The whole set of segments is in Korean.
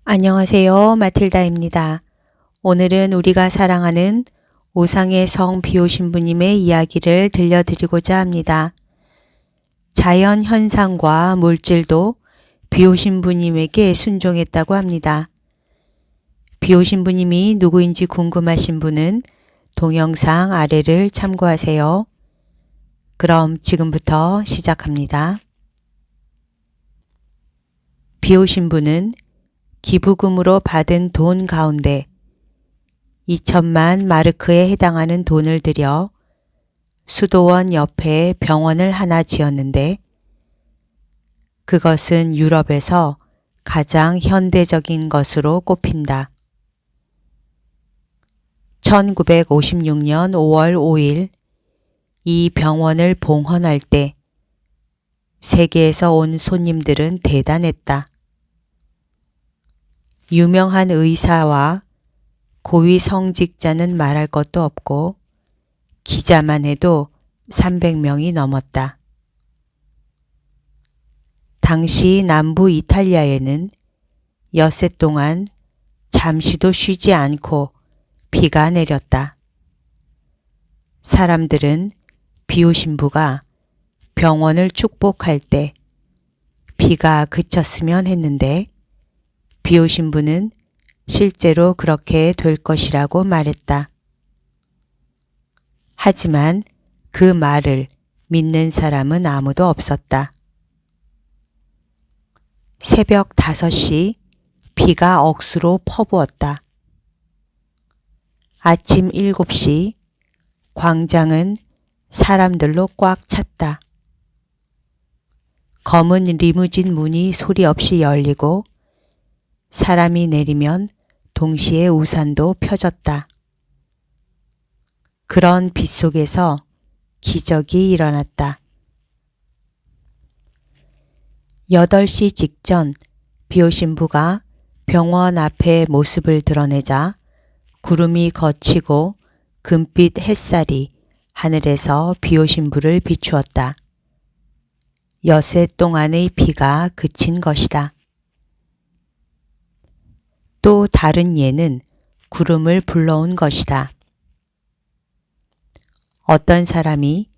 안녕하세요. 마틸다입니다. 오늘은 우리가 사랑하는 오상의 성 비오신부님의 이야기를 들려드리고자 합니다. 자연 현상과 물질도 비오신부님에게 순종했다고 합니다. 비오신부님이 누구인지 궁금하신 분은 동영상 아래를 참고하세요. 그럼 지금부터 시작합니다. 비오신부는 기부금으로 받은 돈 가운데 2천만 마르크에 해당하는 돈을 들여 수도원 옆에 병원을 하나 지었는데 그것은 유럽에서 가장 현대적인 것으로 꼽힌다. 1956년 5월 5일 이 병원을 봉헌할 때 세계에서 온 손님들은 대단했다. 유명한 의사와 고위 성직자는 말할 것도 없고 기자만 해도 300명이 넘었다. 당시 남부 이탈리아에는 엿새 동안 잠시도 쉬지 않고 비가 내렸다. 사람들은 비오신부가 병원을 축복할 때 비가 그쳤으면 했는데 비오신부는 실제로 그렇게 될 것이라고 말했다. 하지만 그 말을 믿는 사람은 아무도 없었다. 새벽 5시 비가 억수로 퍼부었다. 아침 7시 광장은 사람들로 꽉 찼다. 검은 리무진 문이 소리 없이 열리고 사람이 내리면 동시에 우산도 펴졌다. 그런 빛 속에서 기적이 일어났다. 8시 직전 비오신부가 병원 앞에 모습을 드러내자 구름이 걷히고 금빛 햇살이 하늘에서 비오신부를 비추었다. 엿새 동안의 비가 그친 것이다. 또 다른 예는 구름을 불러온 것이다. 어떤 사람이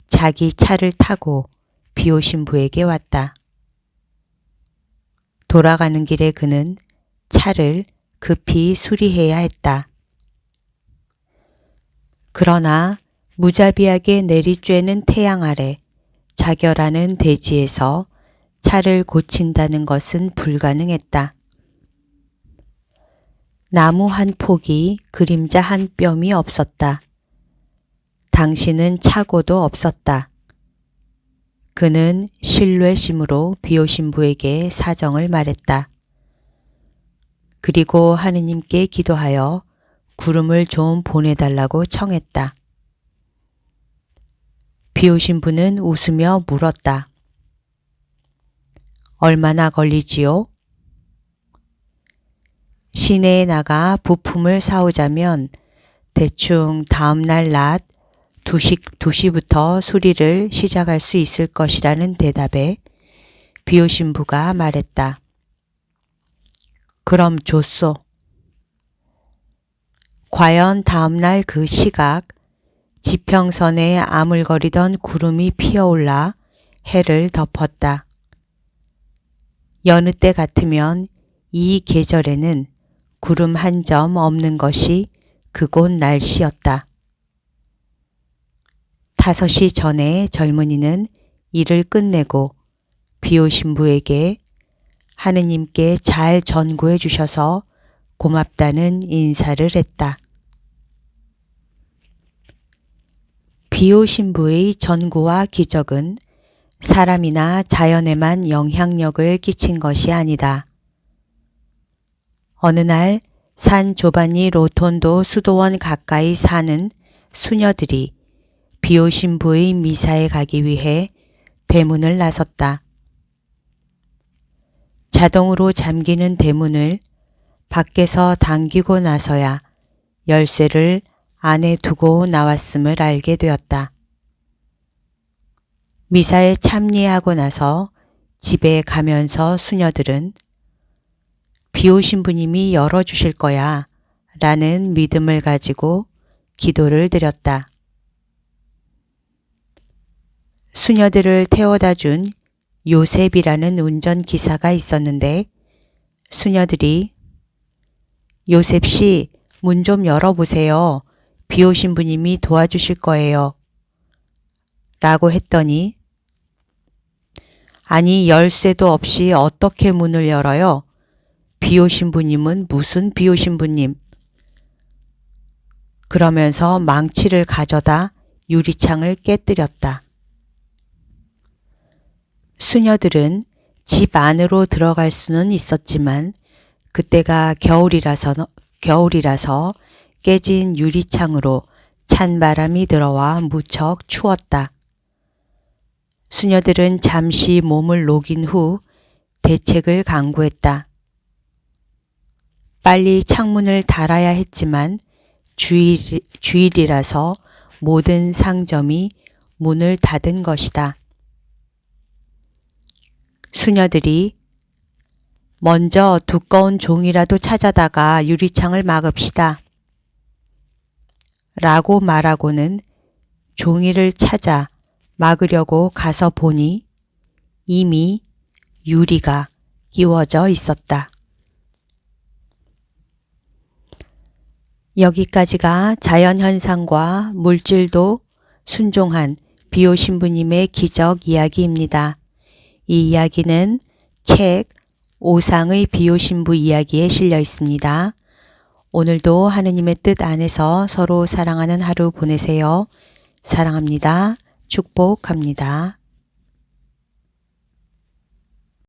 자기 차를 타고 비오신부에게 왔다. 돌아가는 길에 그는 차를 급히 수리해야 했다. 그러나 무자비하게 내리쬐는 태양 아래 자결하는 대지에서 차를 고친다는 것은 불가능했다. 나무 한 폭이 그림자 한 뼘이 없었다. 당신은 차고도 없었다. 그는 신뢰심으로 비오신부에게 사정을 말했다. 그리고 하느님께 기도하여 구름을 좀 보내달라고 청했다. 비오신부는 웃으며 물었다. 얼마나 걸리지요? 시내에 나가 부품을 사오자면 대충 다음날 낮 2시부터 수리를 시작할 수 있을 것이라는 대답에 비오신부가 말했다. 그럼 좋소. 과연 다음날 그 시각 지평선에 아물거리던 구름이 피어올라 해를 덮었다. 여느 때 같으면 이 계절에는 구름 한 점 없는 것이 그곳 날씨였다. 5시 전에 젊은이는 일을 끝내고 비오신부에게 하느님께 잘 전구해 주셔서 고맙다는 인사를 했다. 비오신부의 전구와 기적은 사람이나 자연에만 영향력을 끼친 것이 아니다. 어느 날 산 조바니 로톤도 수도원 가까이 사는 수녀들이 비오신부의 미사에 가기 위해 대문을 나섰다. 자동으로 잠기는 대문을 밖에서 당기고 나서야 열쇠를 안에 두고 나왔음을 알게 되었다. 미사에 참여하고 나서 집에 가면서 수녀들은 비 오신 부님이 열어주실 거야 라는 믿음을 가지고 기도를 드렸다. 수녀들을 태워다 준 요셉이라는 운전기사가 있었는데 수녀들이 요셉 씨, 문 좀 열어보세요. 비 오신 부님이 도와주실 거예요. 라고 했더니 아니 열쇠도 없이 어떻게 문을 열어요? 비 오신 부님은 무슨 비 오신 부님? 그러면서 망치를 가져다 유리창을 깨뜨렸다. 수녀들은 집 안으로 들어갈 수는 있었지만 그때가 겨울이라서 깨진 유리창으로 찬 바람이 들어와 무척 추웠다. 수녀들은 잠시 몸을 녹인 후 대책을 강구했다. 빨리 창문을 닫아야 했지만 주일이라서 모든 상점이 문을 닫은 것이다. 수녀들이 먼저 두꺼운 종이라도 찾아다가 유리창을 막읍시다. 라고 말하고는 종이를 찾아 막으려고 가서 보니 이미 유리가 끼워져 있었다. 여기까지가 자연현상과 물질도 순종한 비오신부님의 기적 이야기입니다. 이 이야기는 책 오상의 비오신부 이야기에 실려 있습니다. 오늘도 하느님의 뜻 안에서 서로 사랑하는 하루 보내세요. 사랑합니다. 축복합니다.